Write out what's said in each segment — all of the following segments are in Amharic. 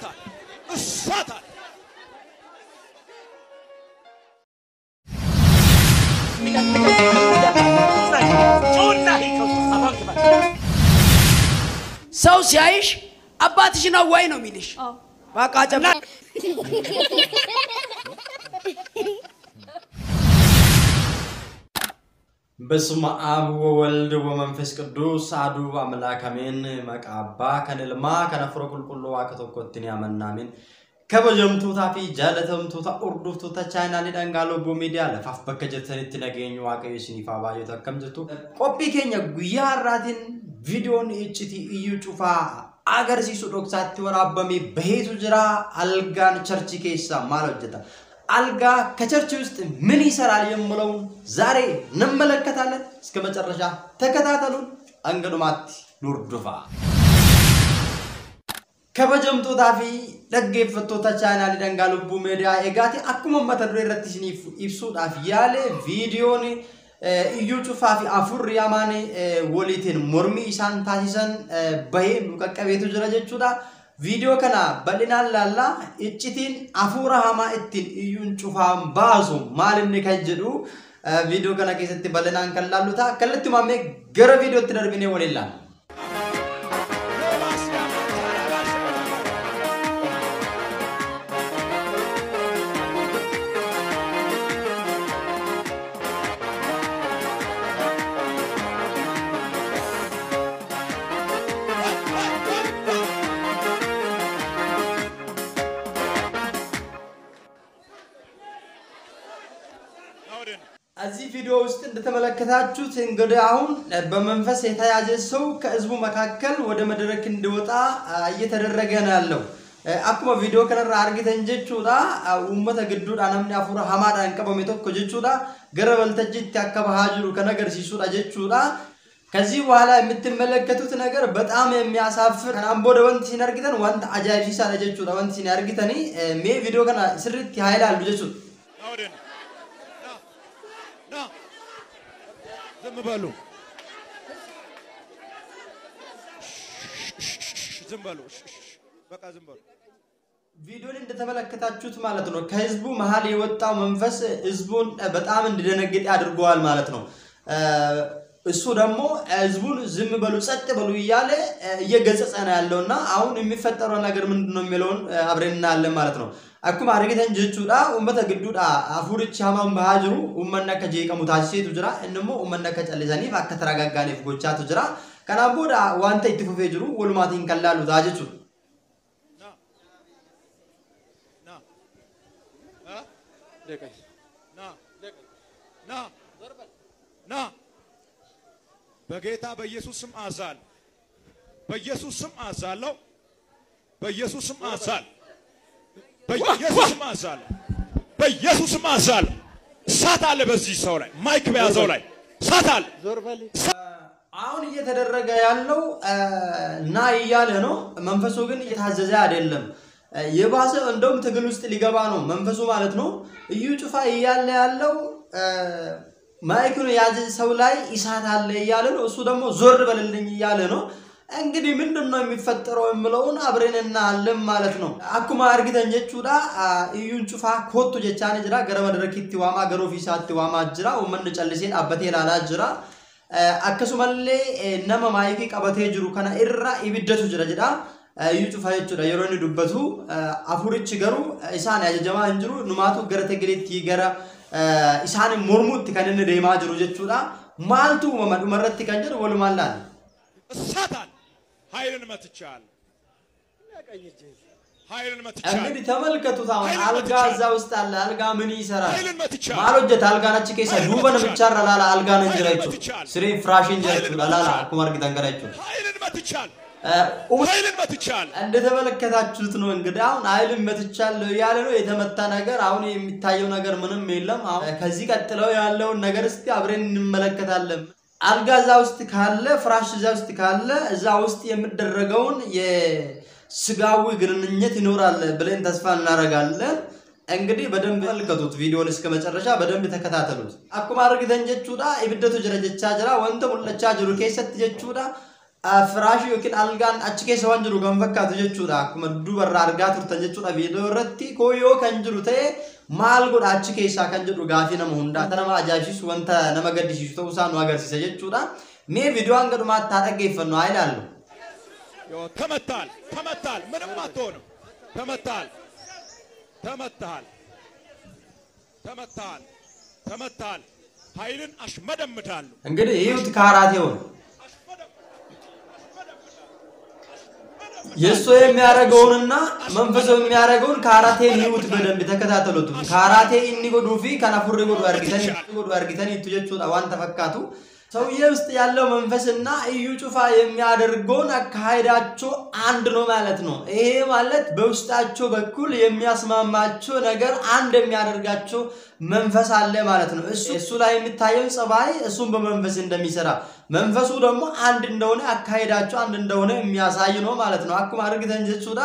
እሳታል እሳታል ሰው ሲያይሽ አባትሽ ነው ወይ ነው የሚልሽ በቃ ጨብላ በስመ አብ ወወልድ ወመንፈስ ቅዱስ አሐዱ አምላክ አሜን መቃባ ከነልማ ከነፍሮ ቁልቁሉ ዋከቶኮትን ያመናሜን ከበጀምቱ ታፊ ጃለተምቱ ታኡርዱፍቱ ተቻይናሊ ደንጋሎ ቦሚዲያ ለፋፍ በከጀተን ትነገኙ ዋቀዩ ሲኒፋ ባዩ ተከምጅቱ ቆፒ ኬኛ ጉያራቲን ቪዲዮን እጭቲ እዩ ጩፋ አገር ሲሱ ዶክሳት ወራበሚ በሄቱ ጅራ አልጋን ቸርች ኬሳ ማለጀታ አልጋ ከቸርች ውስጥ ምን ይሰራል የምለው ዛሬ እንመለከታለን እስከ መጨረሻ ተከታተሉን አንገዱማት ኑርዱፋ ከበጀምቱ ታፊ ለገፈቶ ተቻናሊ ደንጋሉ ቡሜዲያ ኤጋቲ አኩመ መተድሮ ረትሽኒ ኢብሱዳፍ ያለ ቪዲዮኒ እዩ ጩፋፊ አፉር ያማኔ ወሊቴን ሞርሚ ኢሳን ታሲሰን በይ ሙቀቀቤቱ ጅራጀቹዳ ቪዲዮ ከና በሊናላላ እጭቲን አፉራ ሃማ እቲን እዩን ጩፋም ባዙ ማልምኒ ከጅዱ ቪዲዮ ከና ከሰት በለናን ከላሉታ ከለቱ ማሜ ገረ ቪዲዮ ትደርብኔ ወለላ እዚህ ቪዲዮ ውስጥ እንደተመለከታችሁት እንግዲህ አሁን በመንፈስ የተያዘ ሰው ከህዝቡ መካከል ወደ መድረክ እንዲወጣ እየተደረገ ነው ያለው አኩማ ቪዲዮ ከነራ አርግተን ጀቹዳ ኡመተ ግዱድ አናምኒ አፉራ ሐማዳ እንቀበመ ተኮ ጀቹዳ ገረበልተጅት ያከባሃጅሩ ከነገር ሲሱዳ ጀቹዳ ከዚህ በኋላ የምትመለከቱት ነገር በጣም የሚያሳፍር አምቦ ደወንት ሲነርግተን ወንት አጃይብ ሲሳለ ጀቹዳ ወንት ሲነርግተኒ ሜ ቪዲዮ ከና ስርት ያይላል ጀቹ ዘምባሉ ዘምባሉ በቃ ዘምባሉ ቪዲዮን እንደተመለከታችሁት ማለት ነው ከህዝቡ መሃል የወጣው መንፈስ ህዝቡን በጣም እንዲደነግጥ ያድርገዋል ማለት ነው እሱ ደግሞ ህዝቡን ዝም በሉ ጸጥ በሉ ይያለ እየገጸጸ ነው ያለውና አሁን የሚፈጠረው ነገር ምንድነው የሚለውን አብረን እናያለን ማለት ነው አኩማ አርገተን ጀቹዳ ኡመተ ግዱዳ አፉርች ሃማን ባሃጅሩ ኡመና ከጄቀሙ ታሲቱ ጅራ እንሞ ኡመና ከጨለዛኒ ባከተራጋጋኔ ፍጎቻቱ ጅራ ከናቦዳ ዋንተ ይትፉፌ ጅሩ ወልማቲን ከላሉ ታጀቹ ና በጌታ በኢየሱስም አዛል በኢየሱስም አዛለው በኢየሱስም አዛል በኢየሱስም አዛል በኢየሱስም አዛል ሳት አለ በዚህ ሰው ላይ ማይክ በያዘው ላይ ሳት አለ አሁን እየተደረገ ያለው ና ይያለ ነው መንፈሱ ግን እየታዘዘ አይደለም የባሰ እንደውም ትግል ውስጥ ሊገባ ነው መንፈሱ ማለት ነው እዩ ጩፋ ይያለ ያለው ማይክኑ ያዘ ሰው ላይ ኢሳት አለ ይያለ ነው እሱ ደግሞ ዞር በልልኝ ይያለ ነው እንግዲህ ምንድነው የሚፈጠረው የምለውን አብረንና አለም ማለት ነው አኩማ አርግተን ጀቹዳ እዩን ጩፋ ኮቱ ጀቻኔ ጅራ ገረ መድረክቲ ዋማ ገሮ ፊሳቲ ዋማ ጅራ ወመን ጨልሴን አበቴ ላላ ጅራ አከሱመሌ ነማ ማይኪ ቀበቴ ጅሩ ከና ኢራ ኢብደቱ ጅራ ጅዳ እዩ ጩፋ ጀቹዳ የሮኒ ዱበቱ አፉርች ገሩ ኢሳን ያጀማ እንጅሩ ኑማቱ ገረ ተግሊቲ ገረ ኢሳን ሞርሙት ከነነ ደማ ጅሩ ጀቹዳ ማልቱ መመዱ መረቲ ከንጀር ወልማላል ሳታን ኃይልን መትቻል ኃይልን መትቻል እንግዲህ ተመልከቱት አሁን አልጋ እዛ ውስጥ አለ አልጋ ምን ይሰራል ማሎጀት አልጋ ነች ከይሳ ዱበን ብቻራ ላላ አልጋ ነንጀራይቱ ስሪ ፍራሽን ጀራይቱ ላላ ኩማር ግታንገራይቱ ኃይልን መትቻል እንደተመለከታችሁት ነው እንግዲህ አሁን ኃይልን መትቻል ያለ ነው የተመታ ነገር አሁን የሚታየው ነገር ምንም የለም አሁን ከዚህ ቀጥለው ያለው ነገር እስቲ አብረን እንመለከታለን አልጋ እዛ ውስጥ ካለ ፍራሽ እዛ ውስጥ ካለ እዛ ውስጥ የሚደረገውን የስጋዊ ግንኙነት ይኖራል ብለን ተስፋ እናረጋለን እንግዲህ በደንብ ተመልከቱት ቪዲዮውን እስከ መጨረሻ በደንብ ተከታተሉት አኩማ አርግተን ጀቹዳ ኢብደቱ ጀረጀቻ ጅራ ወንተ ሙለቻ ጅሩ ከሰት ጀቹዳ ፍራሽ yookiin algaan achi keessa waan jiru kan fakkaatu jechuudha akkuma dubarra argaa turtan jechuudha viidiyoo irratti kooyoo kan jiru ta'e maal godha achi keessa kan jedhu gaafii nama hundaa nama ajaa'ibsiisu wanta nama gaddisiisu ta'uu isaa nu agarsiisa jechuudha mee viidiyoo hanga dhumaatti haa dhaggeeffannu haa ilaallu yoo ተመታል ምንም አትሆንም ተመታል ኃይልን አሽመደምዳለሁ እንግዲህ ይሁት ካራቴው የሱ የሚያረጋውንና መንፈሱ የሚያረጋውን ካራቴን ይሁት በደንብ ተከታተሉት ካራቴ እንይጎዱፊ ከናፉሪ ጎዱ አርጊተን ይትጀቹ ዳዋን ተፈካቱ ሰውዬ ውስጥ ያለው መንፈስና እዩ ጩፋ የሚያደርገውን አካሄዳቸው አንድ ነው ማለት ነው ይሄ ማለት በውስጣቸው በኩል የሚያስማማቸው ነገር አንድ የሚያደርጋቸው መንፈስ አለ ማለት ነው እሱ ላይ የሚታየው ጸባይ እሱን በመንፈስ እንደሚሰራ መንፈሱ ደግሞ አንድ እንደሆነ አካሄዳቸው አንድ እንደሆነ የሚያሳይ ነው ማለት ነው አኩማ አርግተን ጀቹዳ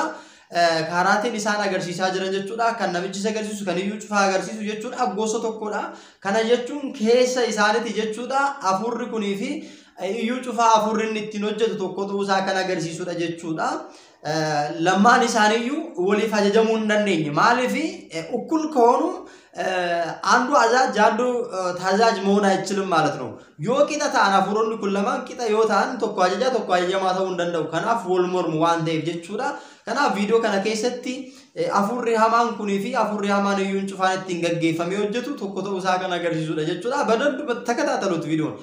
ካራቴን ኢሳን አገርሲሳ ጅረን ጀቹዳ ከነብጂ ሰገርሲሱ ከነዩ ጩፋ አገርሲሱ ጀቹዳ አጎሶ ተኮዳ ከነ ጀቹን ከሄሰ ኢሳነት ጀቹዳ አፉር ኩኒፊ እዩ ጩፋ አፉርን ኢትኖጀቱ ተኮቱ ሳ ከነ አገርሲሱዳ ጀቹዳ ለማን ኢሳንዩ ወሊፋ ጀጀሙ እንደነኝ ማለፊ እኩል ከሆኑ አንዱ አዛጅ አንዱ ታዛጅ መሆን አይችልም ማለት ነው ዮቂታ ታናፉሮን ኩለማን ቂታ ዮታን ተቋጃጃ ተቋያማታው እንደንደው ከናፍ ወልሞር ሙዋንዴ ጀቹዳ kana video kana keessatti afurri hamaan kunii fi afurri hamaan iyyuu cufaan ittiin gaggeeffamee hojjetu tokko ta'uu isaa kan agarsiisudha jechuudha badallu takataataluut videoon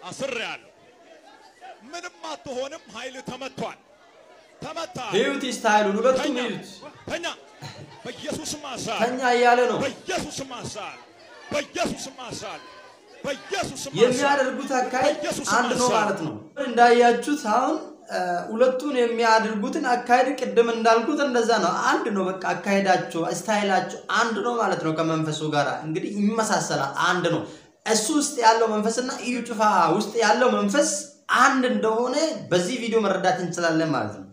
asirreal ምንም አትሆንም ኃይል ተመቷል ህይወት ስታይሉ ሁለቱም ይዩት ተኛ በኢየሱስ ማሳል ተኛ እያለ ነው በኢየሱስ ማሳል የሚያደርጉት አካሄድ አንድ ነው ማለት ነው እንዳያችሁት አሁን ሁለቱን የሚያደርጉትን አካሄድ ቅድም እንዳልኩት እንደዛ ነው አንድ ነው በቃ አካሄዳቸው ስታይላቸው አንድ ነው ማለት ነው ከመንፈሱ ጋር እንግዲህ ይመሳሰላል አንድ ነው እሱ ውስጥ ያለው መንፈስና እዩ ጩፋ ውስጥ ያለው መንፈስ አንድ እንደሆነ በዚህ ቪዲዮ መረዳት እንችላለን ማለት ነው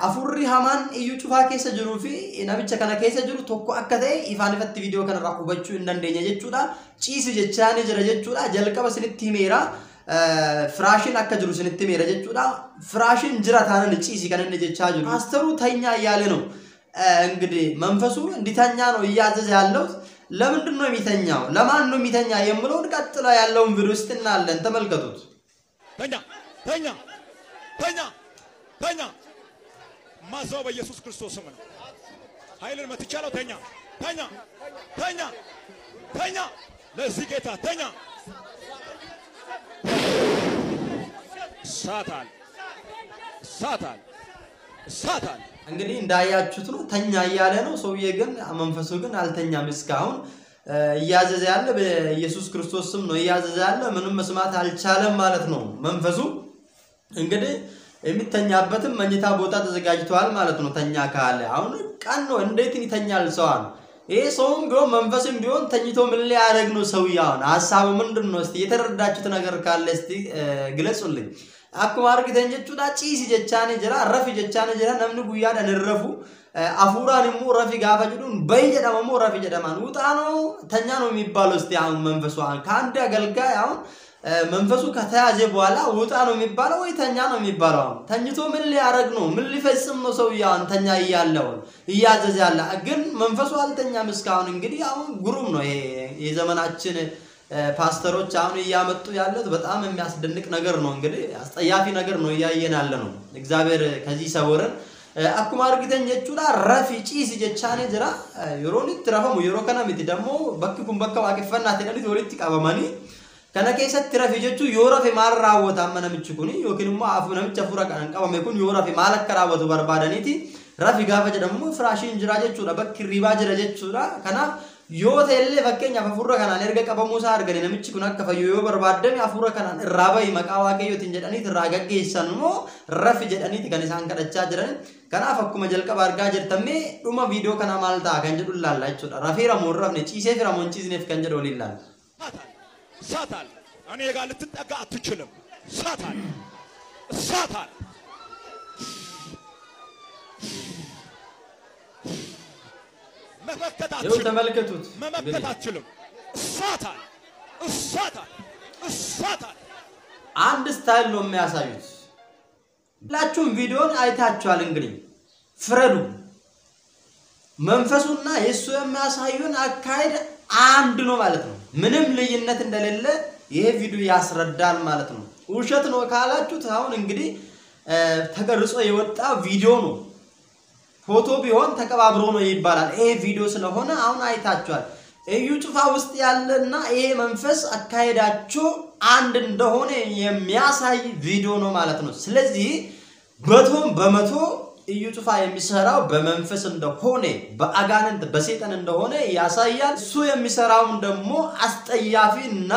afurri haman እዩ ጩፋ keessa jiru fi nabicha kana keessa jiru tokko akka ta'e ifaanifatti video kana irraa hubachuu hin dandeenya jechuudha ciisi jechaani jira jechuudha jalqaba sinitti himeera ፍራሽን akka jiru sinitti himeera jechuudha ፍራሽን jira taanaan ciisi kan inni jechaa jiru pastoru ተኛ እያለ ነው እንግዲህ መንፈሱ እንዲተኛ ነው እያዘዘ ያለው ለምንድን ነው የሚተኛው ለማን ነው የሚተኛ የሚለውን ቀጥሎ ያለውን ቪዲዮ ውስጥ እናለን ተመልከቱት ተኛ ማዛው በኢየሱስ ክርስቶስ ስም ነው ኃይልን መትቻለው ተኛ ለዚህ ጌታ ተኛ ሳታን እንግዲህ እንዳያችሁት ነው ተኛ እያለ ነው ሰውዬ ግን መንፈሱ ግን አልተኛም እስካሁን እያዘዘ ያለ በኢየሱስ ክርስቶስ ስም ነው እያዘዘ ያለ ምንም መስማት አልቻለም ማለት ነው መንፈሱ እንግዲህ የሚተኛበትም መኝታ ቦታ ተዘጋጅቷል ማለት ነው ተኛ ካለ አሁን ቀን ነው እንዴት ይተኛል ሰዋን ይሄ ሰውም ቢሆን መንፈስም ቢሆን ተኝቶ ምን ሊያደርግ ነው ሰውያውን ሐሳቡ ምንድነው እስቲ የተረዳችሁት ነገር ካለ እስቲ ግለጹልኝ አኩማ አርግተን ጀቹዳ ጪሲ ጀቻኔ ጀራ ረፊ ጀቻኔ ጀራ ነምኑ ጉያዳ ነረፉ አፉራን ሙ ረፊ ጋፋ ጅዱን በየደማ ሙ ረፊ ጀደማን ውጣ ነው ተኛ ነው የሚባለው እስቲ አሁን መንፈሱ ካንደ አገልጋይ አሁን መንፈሱ ከተያዘ በኋላ ውጣ ነው የሚባለው ወይ ተኛ ነው የሚባለው ተኝቶ ምን ሊያረግ ነው ምን ሊፈጽም ነው ሰውያውን ተኛ ይያለው ይያዘዝ ያለ ግን መንፈሱ አልተኛም እስካሁን እንግዲህ አሁን ጉሩም ነው የዘመናችን ፓስተሮች አሁን ያመጡ ያለው በጣም የሚያስደንቅ ነገር ነው እንግዲህ አስጠያፊ ነገር ነው ያየናለ ነው እግዚአብሔር ከዚህ ሰወረን አኩማ አርግተን ጀቹዳ ረፊ ጪሲ ጀቻኔ ጅራ ዮሮኒ ትራፈሙ ዮሮ ከናሚቲ ደሞ በክኩም በከ ዋቀፈና ተደሊት ወሊት ቀበማኒ kana keessatti rafi jechu yoo rafi maal raawwata amma namichi kuni yookiin immoo afu namicha fura kan qabame kun yoo rafi maal akka raawwatu barbaadaniti rafi gaafa jedhamu firaashiin jira jechuudha bakki ribaa jira jechuudha kanaaf yoo ta'ellee fakkeenyaaf afurra kanaan erga qabamuu isaa argani namichi kun akka fayyu yoo barbaadame afurra kanaan irraa bahi maqaa waaqayyootiin jedhaniiti irraa gaggeessan immoo rafi jedhaniiti kan isaan kadhachaa jiran kanaaf akkuma jalqaba argaa jirtamme dhuma viidiyoo kana maal ta'a kan jedhu ilaalla jechuudha rafiira moo rafne ciisee fira moo ciisneef kan jedhu waliin ilaalla ሳታን እኔ ጋር ልትጠጋ አትችልም ሳታን መመከት አትችልም ተመልከቱት መመከት አትችልም ሳታን እሳት አለ አንድ ስታይል ነው የሚያሳዩት ሁላችሁም ቪዲዮን አይታችኋል እንግዲህ ፍረዱ መንፈሱና የሱ የሚያሳዩን አካይድ አንድ ነው ማለት ነው ምንም ልዩነት እንደሌለ ይሄ ቪዲዮ ያስረዳል ማለት ነው ውሸት ነው ካላችሁት አሁን እንግዲህ ተቀርጾ የወጣ ቪዲዮ ነው ፎቶ ቢሆን ተቀባብሮ ነው ይባላል ይሄ ቪዲዮ ስለሆነ አሁን አይታችኋል እዩ ጩፋ ውስጥ ያለና ይሄ መንፈስ አካይዳቸው አንድ እንደሆነ የሚያሳይ ቪዲዮ ነው ማለት ነው ስለዚህ በመቶ እዩ ጩፋ የሚሰራው በመንፈስ እንደሆነ በአጋንንት በሰይጣን እንደሆነ ያሳያል እሱ የሚሰራው ደግሞ አስጠያፊና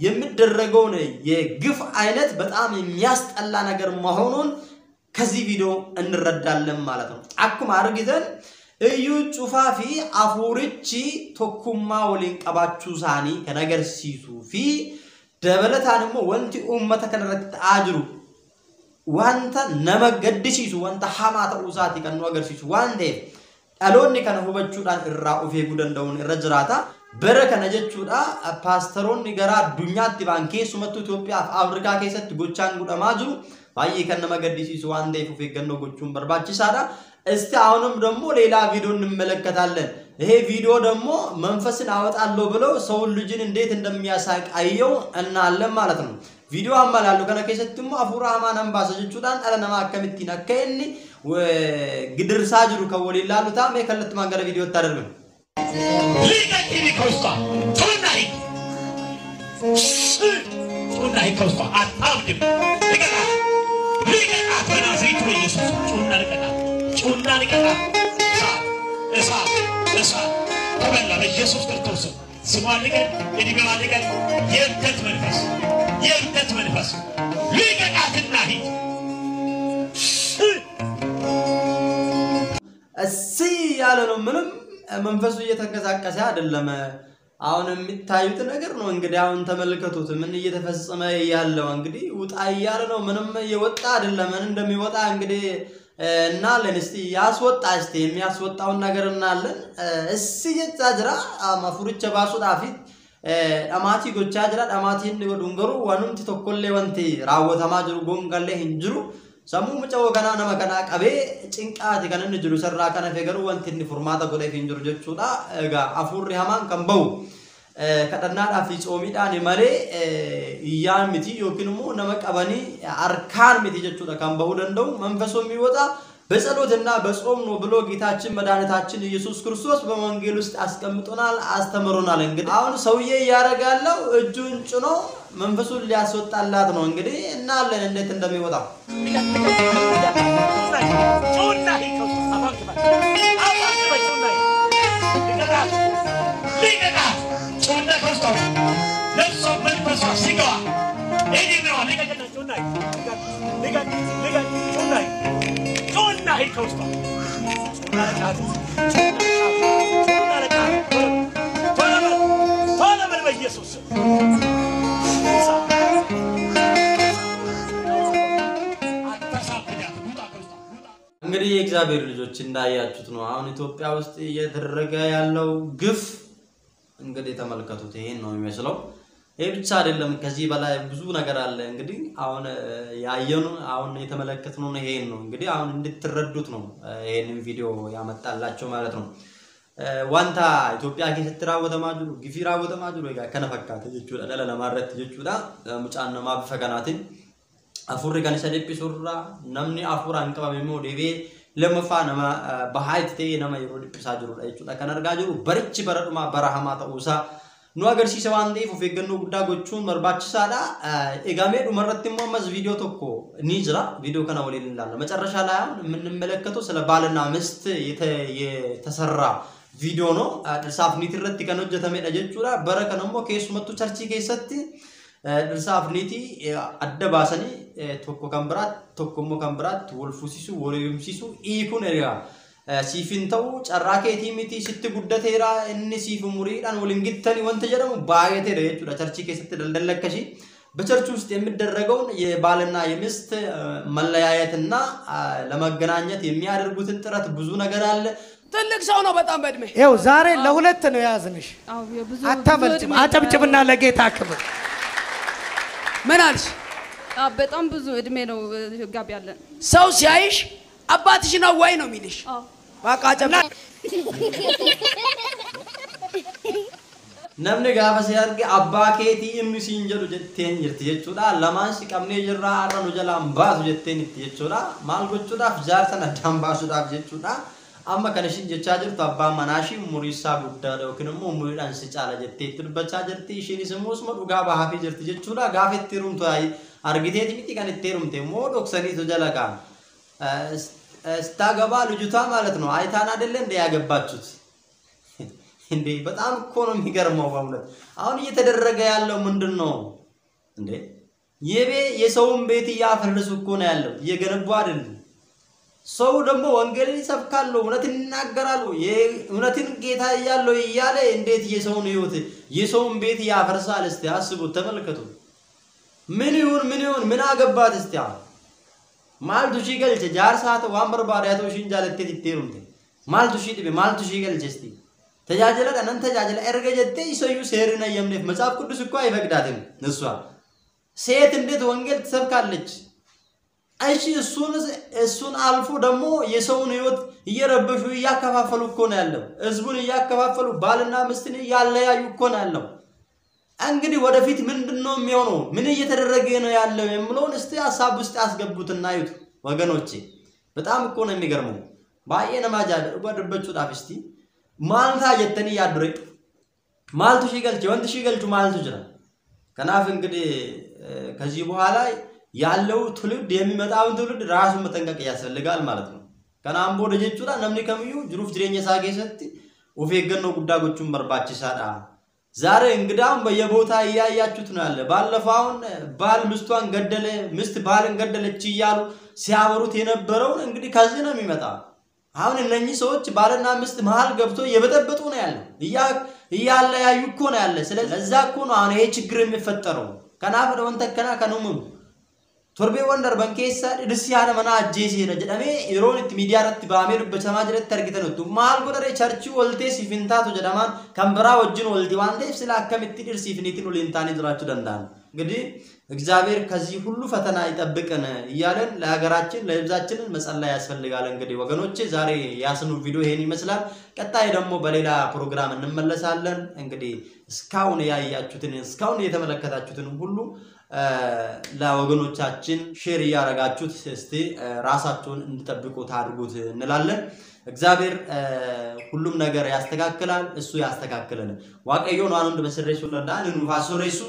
የሚደረገው የግፍ አይነት በጣም የሚያስጠላ ነገር መሆኑን ከዚህ ቪዲዮ እንረዳለን ማለት ነው አኩማ አርግተን እዩ ጩፋ ፊ አፉርቺ ቶኩማ ወሊን ቀባቹ ሳኒ ከነገር ሲሱ ፊ ደበለታንሞ ወንቲ ኡመተ ከነረት አጅሩ ዋንታ ነመገድሲሱ ዋንታ ሐማተ ኡሳቲ ከነው አገርሲሱ ዋንዴ አሎኒ ከነ ሁበቹዳን እራ ኦፌ ጉደንደውን ረጅራታ በረከነ ጀቹዳ ፓስተሮኒ ገራ ዱኛት ባንኬ ሱመቱ ኢትዮጵያ አፍሪካ ከሰት ጎቻን ጉደማ ጅሩ ባይ ከነ መገድሲሱ ዋንዴ ፉፌ ገነው ጎቹን በርባቺሳዳ እስቲ አሁንም ደግሞ ሌላ ቪዲዮ እንመለከታለን ይሄ ቪዲዮ ደግሞ መንፈስን አወጣለሁ ብለው ሰው ልጅን እንዴት እንደሚያሳቃየው እናለን ማለት ነው ቪዲዮ አማላሉ ከነ ከሰትሙ አፉራ ማናም ባሰጅቹዳን አለናማ ከመቲ ነከኒ ግድርሳ ጅሩ ከወሊላሉ ታም የከለት ማንገለ ቪዲዮ ታደርጉ ሊቀቂኒ ኮስታ ቱናይ ኮስታ አታውድም ሊቀቃ በናዝሬቱ ኢየሱስ ጩና ልቀቃ እሳ ተበላ በኢየሱስ ክርስቶስ ስሟን ልቀቅ የዲበላ ልቀቅ የእብደት መንፈስ ልቀቃትና ሂድ እሲ ያለ ነው ምንም መንፈሱ እየተንቀሳቀሰ አይደለም አሁን የሚታዩት ነገር ነው እንግዲህ አሁን ተመልከቱት ምን እየተፈጸመ ያለው እንግዲህ ውጣ ያለ ነው ምንም እየወጣ አይደለም ምን እንደሚወጣ እንግዲህ እና ለንስቲ ያስወጣ እስቲ የሚያስወጣው ነገር እናለን እሲ የጻጅራ ማፉርቸ ባሱ ዳፊት አማቲ ጎቻጅራ አማቲን ወዱንገሩ ወኑም ተኮለ ወንቲ ራወተማ ጅሩ ጎንጋለ hinjiru samu mucawo kana nama kana qabe cinqaati kan inni jiru sarra kana fegaru wanti inni furmaata godhe hinjiru jechuudha ega afurri hamaan kan bahu kadhannaadhaa fi coomiidhaan malee iyyaan miti yookiin immoo nama qabanii arkaan miti jechuudha kan bahuu danda'u manfasoo miwota በጸሎትና በጾም ነው ብሎ ጌታችን መድኃኒታችን ኢየሱስ ክርስቶስ በወንጌል ውስጥ አስቀምጦናል አስተምሮናል እንግዲህ አሁን ሰውዬ ያረጋለው እጁን ጭኖ መንፈሱን ሊያስወጣላት ነው እንግዲህ እናለን እንዴት እንደሚወጣው Nahi costa. Toda merve Jesus. እንግዲህ የእግዚአብሔር ልጆች እንዳያችሁት ነው አሁን ኢትዮጵያ ውስጥ እየተደረገ ያለው ግፍ እንግዲህ ተመልከቱት ይሄን ነው የሚመስለው ይሄ ብቻ አይደለም ከዚህ በላይ ብዙ ነገር አለ እንግዲህ አሁን ያየኑ አሁን የተመለከትነው ይሄን ነው እንግዲህ አሁን እንድትረዱት ነው ይሄንን ቪዲዮ ያመጣላችሁ ማለት ነው ዋንታ ኢትዮጵያ ከስትራወተ ማጅሩ ግፊራወተ ማጅሩ ጋ ከነፈካተ ጀቹዳ ለለ ማረት ጀቹዳ ሙጫና ማብፈገናትን አፉሪ ጋር ሰደፒሱራ ነምኒ አፉራ አንቀባሜሞ ዴቤ ለመፋ ነማ በሃይት ነማ ይሮድ ፒሳጅሩ ዳይቹዳ ከነርጋ ጅሩ በርቺ በረዱማ በረሃማ ተውሳ no agarsiisa waan ta'eef of eeggannoo guddaa gochuun barbaachisaadha egamee dhumarratti immoo ammas viidiyoo tokko ni jira viidiyoo kana waliin ilaalla መጨረሻ ላይ አሁን የምንመለከተው ስለ ባልና ሚስት የተሰራ ቪዲዮ ነው ድርሳፍኒቲ ረቲ ከነጀተመ ደጀቹራ በረከነሞ ከሱመቱ ቸርቺ ከሰቲ ድርሳፍኒቲ አደባሰኒ tokko kan birat tokko kan birat wolfusisu woleyumsisu ኢኩን ኤሪያ ሲፊን ተው ጨራኬቲ ሚቲ ሲት ጉደቴራ እኒ ሲፍ ሙሪዳን ወልንግተኒ ወንተ ጀደሙ ባየቴ ደየቹ ቸርቺ ከሰት ደልደለከሺ በቸርቹ ውስጥ የሚደረገው የባልና የሚስት መለያየትና ለመገናኘት የሚያደርጉትን ጥረት ብዙ ነገር አለ ትልቅ ሰው ነው በጣም በእድሜ ይው ዛሬ ለሁለት ነው ያዝንሽ አታመልጭም አጨብጭብና ለጌታ ክብር ምን አልሽ? በጣም ብዙ እድሜ ነው ጋብ ያለን ሰው ሲያይሽ አባትሽ ነው ወይ ነው የሚልሽ? በቃ ጨምና namni gaafa si arge abbaa keetii inni siin jedhu jetteen jirti jechuudha lamaan si qabnee jirraa har'a nu jalaan baasu jetteen itti jechuudha maal gochuudhaaf jaarsan addaan baasuudhaaf jechuudha amma kan ishiin jechaa jirtu abbaan manaashii umurii isaa guddaadha yookiin immoo umuriidhaan si caala jettee itti dubbachaa jirti ishiinis immoo suma dhugaa bahaafii jirti jechuudha gaafa itti heerumtu argiteeti miti kan itti heerumte immoo dhoksaniitu jala kaan ስታገባ ልጅቷ ማለት ነው አይታን አይደለ እንደ ያገባችሁት እንዴ በጣም እኮ ነው የሚገርመው በእውነት አሁን እየተደረገ ያለው ምንድነው እንዴ የሰውን ቤት ያፈርሱ እኮ ነው ያለው እየገነቡ አይደል ሰው ደግሞ ወንጌልን ይሰብካሉ እውነትን ይናገራሉ እውነትን ጌታ ያለው ይያለ እንዴት የሰውን ህይወት የሰውን ቤት ያፈርሳል እስቲ አስቡት ተመልከቱ ምን አገባት እስቲ ማልቱ ሺገልቸ ጃርሳተ ዋንበር ባሪያቶ ሽንጃለቴ ትቴሩምቴ ማልቱ ሺዲበ ማልቱ ሺገልቸ እስቲ ተጃጀለ ደነን ተጃጀለ እርገጀቴ ይሰዩ ሴርና የምኔፍ መጽሐፍ ቅዱስ እኮ አይፈቅዳትም እሷ ሴት እንዴት ወንጌል ትሰብካለች አይሺ እሱን አልፎ ደግሞ የሰውን ህይወት እየረበሹ ያከፋፈሉ እኮ ነው ያለው ህዝቡን ያከፋፈሉ ባልና ሚስትን ያለያዩ እኮ ነው ያለው እንግዲህ ወደፊት ምንድነው የሚሆነው ምን እየተደረገ ነው ያለው የምለውን እስቲ ሐሳብ ውስጥ ያስገቡትና አዩት ወገኖቼ በጣም እኮ ነው የሚገርመው ባየነ ማጃደ ወደበቹ ዳፍስቲ ማልታ የተኒ ያድረ ማልቱ ሺገልጭ ወንድ ሺገልጩ ማልቱ ይችላል ከናፍ እንግዲህ ከዚህ በኋላ ያለው ትውልድ የሚመጣውን ትውልድ ራሱ መጠንቀቅ ያስፈልጋል ማለት ነው ከናም ቦደ ጀቹዳ ነምኒ ከሚዩ ጅሩፍ ጅሬኛ ሳገሰት ኦፌገነው ጉዳጎቹን በርባችሳዳ ዛሬ እንግዳም በየቦታ ያያችሁት ነው ያለ ባለፈውን ባል ምስቷን ገደለ ምስት ባልን ገደለች ይያሉ ሲያወሩት የነበረው እንግዲህ ከዚህ ነው የሚመጣ አሁን እነኚህ ሰዎች ባልና ምስት መሃል ገብቶ የበጠበጡ ነው ያለው ያዩ እኮ ነው ያለ ስለዚህ ለዛ እኮ ነው አሁን ይሄ ችግር የሚፈጠረው ከናፈ ወንተከና ከነሙ ቶርቤ ወንደር በንኬሳ ድስ ያለ መና አጄሲ ረጀደሜ ኢሮኒት ሚዲያ ረት ባሜር በሰማጅረት ተርግተነቱ ማል ጎደረ ቸርቹ ወልቴ ሲፍንታቱ ጀዳማን ከምብራ ወጅን ወልዲ ዋንዴ ስላከምት ድር ሲፍኒቲን ወልንታኒ ዝራቹ ደንዳን እንግዲህ እግዚአብሔር ከዚህ ሁሉ ፈተና ይጠብቀን ይያለን ለሀገራችን ለህዝባችን መጸለይ ያስፈልጋል እንግዲህ ወገኖቼ ዛሬ ያስኑ ቪዲዮ ይሄን ይመስላል ቀጣይ ደግሞ በሌላ ፕሮግራም እንመለሳለን እንግዲህ እስካሁን ያያችሁትን እስካሁን የተመለከታችሁትን ሁሉ ለወገኖቻችን ሼር ያረጋችሁት እስቲ ራሳችሁን እንድትጠብቁ ታድርጉት እንላለን እግዚአብሔር ሁሉም ነገር ያስተካክላል እሱ ያስተካክለን ዋቀዮን አንድ በስሬሱ ለዳን ንፋሶሬሱ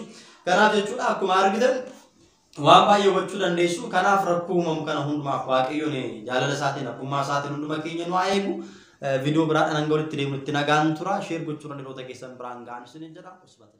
ከራጆቹ አኩማ አርግተን ዋባዮ ወቹ ለንዴሱ ከናፍረኩ መምከና ሁንማ ዋቀዮኔ ያለለሳቴና ኩማ ሳቴን ሁሉ መከኘ ነው አይጉ ቪዲዮ ብራን አንገውልት ደምት ናጋንቱራ ሼር ጎቹ ነው ተከሰን ብራን ጋን ስንጀራ ወስባት